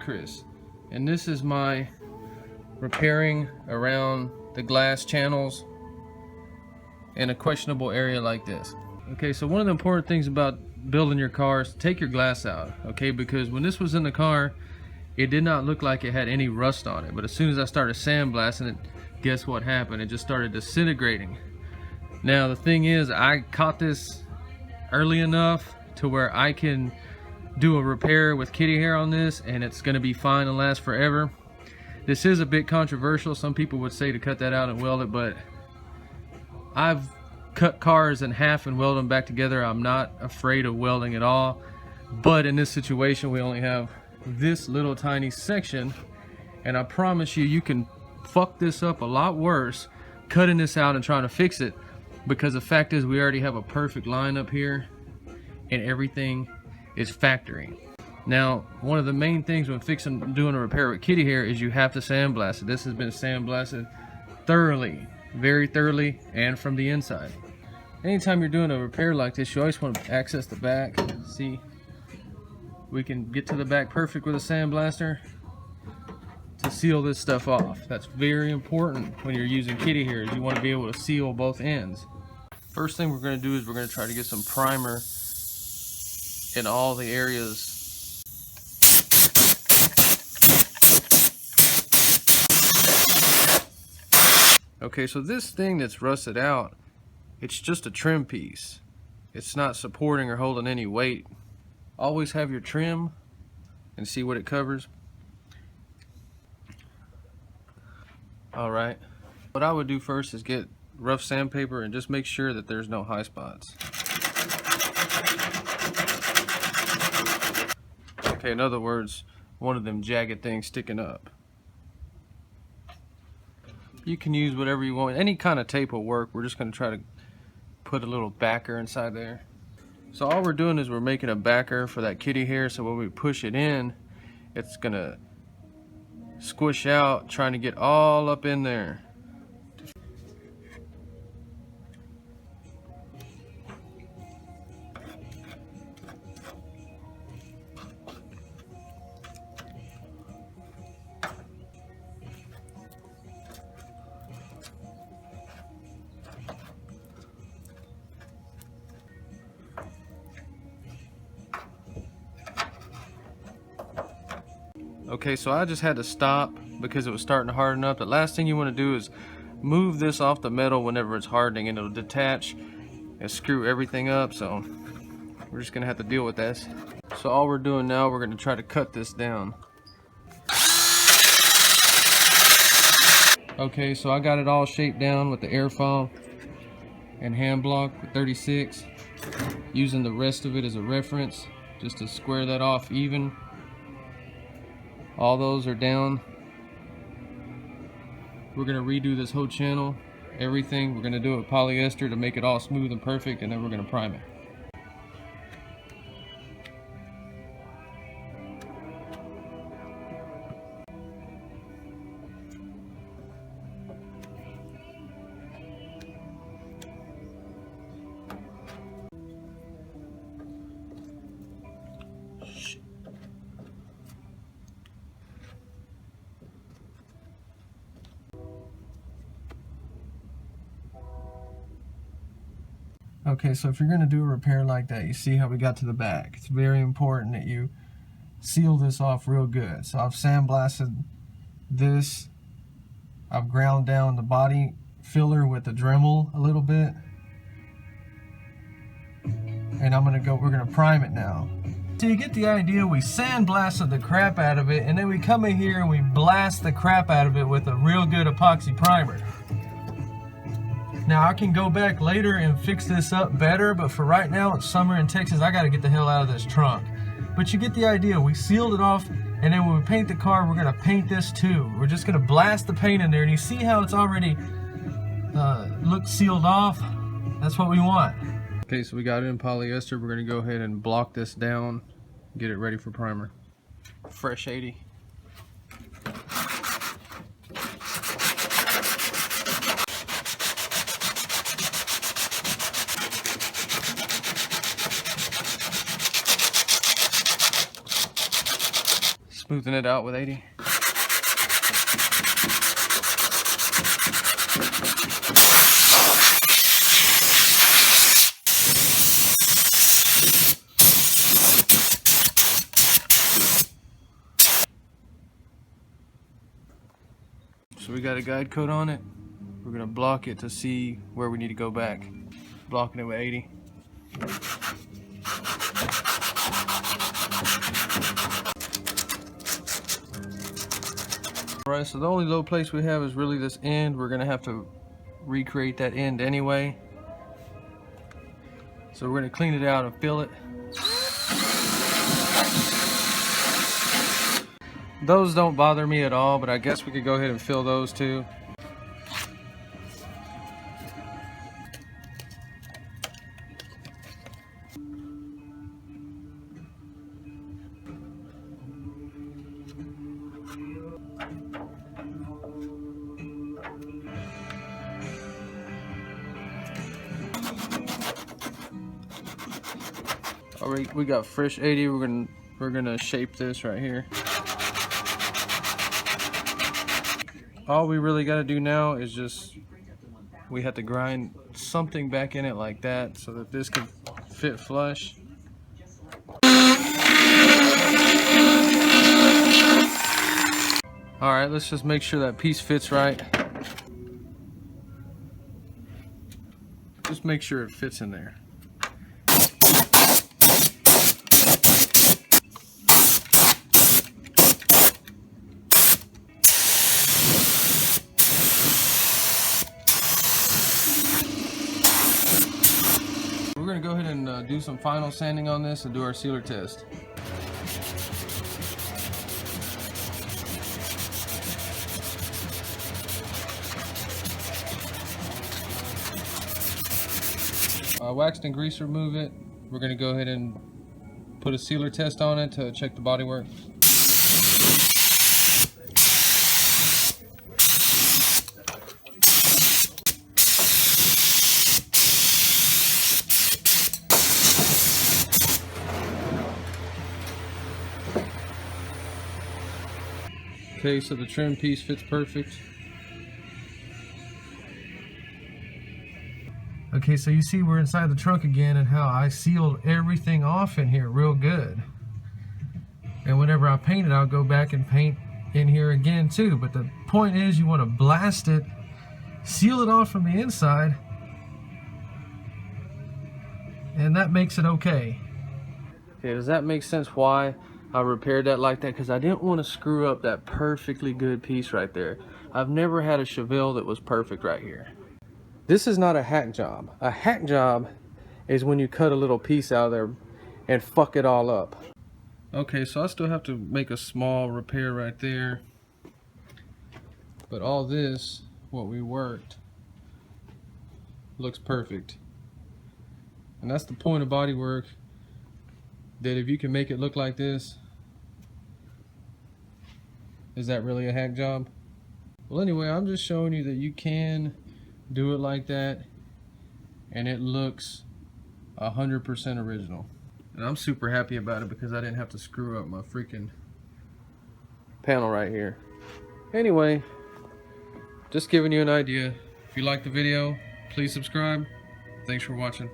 Chris, and this is my repairing around the glass channels in a questionable area like this. Okay, so one of the important things about building your car is to take your glass out, okay, because when this was in the car, it did not look like it had any rust on it, but as soon as I started sandblasting it, guess what happened? It just started disintegrating. Now the thing is, I caught this early enough to where I can do a repair with kitty hair on this and it's going to be fine and last forever. This is a bit controversial. Some people would say to cut that out and weld it, but I've cut cars in half and weld them back together. I'm not afraid of welding at all, but in this situation we only have this little tiny section, and I promise you, you can fuck this up a lot worse cutting this out and trying to fix it, because the fact is we already have a perfect line up here and everything is factory. Now, one of the main things when doing a repair with kitty hair is you have to sandblast it. This has been sandblasted thoroughly, very thoroughly, and from the inside. Anytime you're doing a repair like this, you always want to access the back. See, we can get to the back perfect with a sandblaster to seal this stuff off. That's very important when you're using kitty hair, is you want to be able to seal both ends. First thing we're going to do is we're going to try to get some primer in all the areas. Okay, so this thing that's rusted out, it's just a trim piece. It's not supporting or holding any weight. Always have your trim and see what it covers. Alright, what I would do first is get rough sandpaper and just make sure that there's no high spots. Okay, in other words, one of them jagged things sticking up. You can use whatever you want. Any kind of tape will work. We're just going to try to put a little backer inside there. So all we're doing is we're making a backer for that kitty hair, so when we push it in, it's going to squish out, trying to get all up in there. Okay, so I just had to stop because it was starting to harden up. The last thing you want to do is move this off the metal whenever it's hardening, and it'll detach and screw everything up. So we're just gonna have to deal with this. So all we're doing now, we're gonna try to cut this down. Okay, so I got it all shaped down with the air file and hand block with 36, using the rest of it as a reference just to square that off even. All those are down. We're gonna redo this whole channel, everything. We're gonna do it with polyester to make it all smooth and perfect, and then we're gonna prime it. Okay, so if you're going to do a repair like that, you see how we got to the back. It's very important that you seal this off real good. So I've sandblasted this. I've ground down the body filler with the Dremel a little bit. And we're going to prime it now. So you get the idea, we sandblasted the crap out of it, and then we come in here and we blast the crap out of it with a real good epoxy primer. Now I can go back later and fix this up better, but for right now, it's summer in Texas, I gotta get the hell out of this trunk. But you get the idea, we sealed it off, and then when we paint the car, we're gonna paint this too. We're just gonna blast the paint in there, and you see how it's already looked sealed off? That's what we want. Okay, so we got it in polyester. We're gonna go ahead and block this down, get it ready for primer. Fresh 80. smoothing it out with 80. So we got a guide coat on it. We're gonna block it to see where we need to go back. Blocking it with 80. Alright, so the only low place we have is really this end. We're gonna have to recreate that end anyway. So we're gonna clean it out and fill it. Those don't bother me at all, but I guess we could go ahead and fill those too. Alright, we got fresh 80. We're gonna shape this right here. All we really got to do now is just, we have to grind something back in it like that so that this can fit flush. Alright, let's just make sure that piece fits right. Just make sure it fits in there. We're going to go ahead and do some final sanding on this and do our sealer test. Waxed and grease remove it. We're going to go ahead and put a sealer test on it to check the bodywork. Okay, so the trim piece fits perfect. Okay, so you see we're inside the trunk again and how I sealed everything off in here real good. And whenever I paint it, I'll go back and paint in here again too. But the point is, you want to blast it, seal it off from the inside, and that makes it okay. Okay, does that make sense why I repaired that like that? Because I didn't want to screw up that perfectly good piece right there. I've never had a Chevelle that was perfect right here. This is not a hack job. A hack job is when you cut a little piece out of there and fuck it all up. Okay, so I still have to make a small repair right there. But all this, what we worked, looks perfect. And that's the point of bodywork, that if you can make it look like this, is that really a hack job? Well, anyway, I'm just showing you that you can do it like that and it looks 100% original. And I'm super happy about it because I didn't have to screw up my freaking panel right here. Anyway, just giving you an idea. If you liked the video, please subscribe. Thanks for watching.